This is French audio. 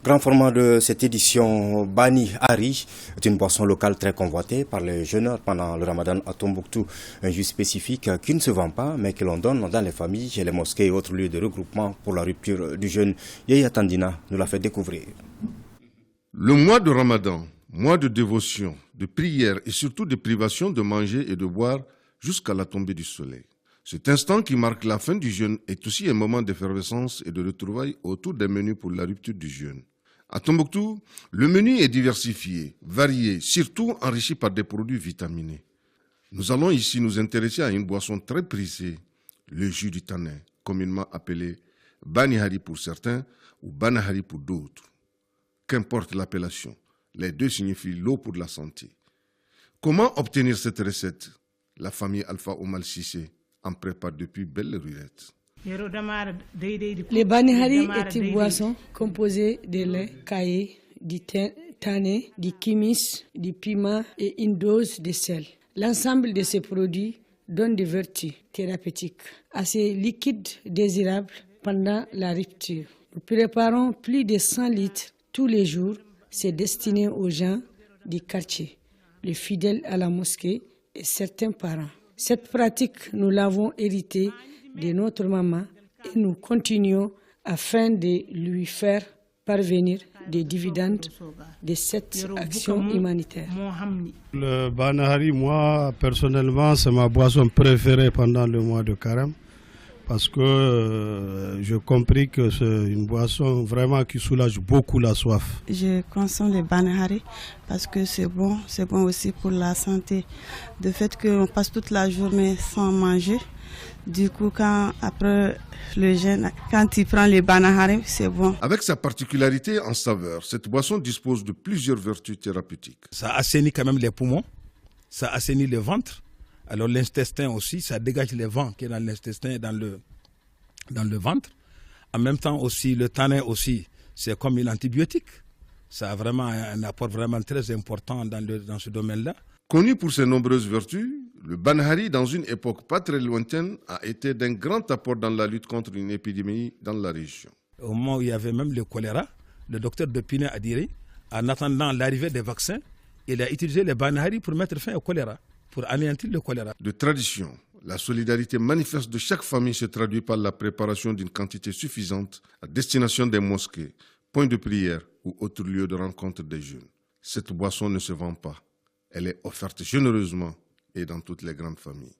Grand format de cette édition, Bani Hari est une boisson locale très convoitée par les jeûneurs pendant le Ramadan à Tombouctou. Un jus spécifique qui ne se vend pas mais que l'on donne dans les familles, les mosquées et autres lieux de regroupement pour la rupture du jeûne. Yaya Tandina nous l'a fait découvrir. Le mois de Ramadan, mois de dévotion, de prière et surtout de privation de manger et de boire jusqu'à la tombée du soleil. Cet instant qui marque la fin du jeûne est aussi un moment d'effervescence et de retrouvailles autour des menus pour la rupture du jeûne. À Tombouctou, le menu est diversifié, varié, surtout enrichi par des produits vitaminés. Nous allons ici nous intéresser à une boisson très prisée, le jus du tanin, communément appelé Bani Hari pour certains ou Bana Hari pour d'autres. Qu'importe l'appellation, les deux signifient l'eau pour la santé. Comment obtenir cette recette? La famille Alpha Omal Sissé en prépare depuis belle lurette. Le Bani Hari est une boisson composée de lait, caillé, du tanin, du kimis, du piment et une dose de sel. L'ensemble de ces produits donne des vertus thérapeutiques à ces liquides désirables pendant la rupture. Nous préparons plus de 100 litres tous les jours. C'est destiné aux gens du quartier, les fidèles à la mosquée et certains parents. Cette pratique, nous l'avons héritée de notre maman et nous continuons afin de lui faire parvenir des dividendes de cette action humanitaire. Le Bani Hari, moi, personnellement, c'est ma boisson préférée pendant le mois de Carême parce que j'ai compris que c'est une boisson vraiment qui soulage beaucoup la soif. Je consomme le Bani Hari parce que c'est bon aussi pour la santé. De fait qu'on passe toute la journée sans manger. Du coup, après le jeûne, quand tu prends le Bani Hari, c'est bon. Avec sa particularité en saveur, cette boisson dispose de plusieurs vertus thérapeutiques. Ça assainit quand même les poumons, ça assainit le ventre. Alors l'intestin aussi, ça dégage les vents qui est dans l'intestin et dans le ventre. En même temps aussi, le tanin aussi, c'est comme un antibiotique. Ça a vraiment un apport vraiment très important dans ce domaine-là. Connu pour ses nombreuses vertus, le Bani Hari, dans une époque pas très lointaine, a été d'un grand apport dans la lutte contre une épidémie dans la région. Au moment où il y avait même le choléra, le docteur de Pinet a dit, en attendant l'arrivée des vaccins, il a utilisé le Bani Hari pour mettre fin au choléra, pour anéantir le choléra. De tradition, la solidarité manifeste de chaque famille se traduit par la préparation d'une quantité suffisante à destination des mosquées, points de prière ou autres lieux de rencontre des jeunes. Cette boisson ne se vend pas. Elle est offerte généreusement et dans toutes les grandes familles.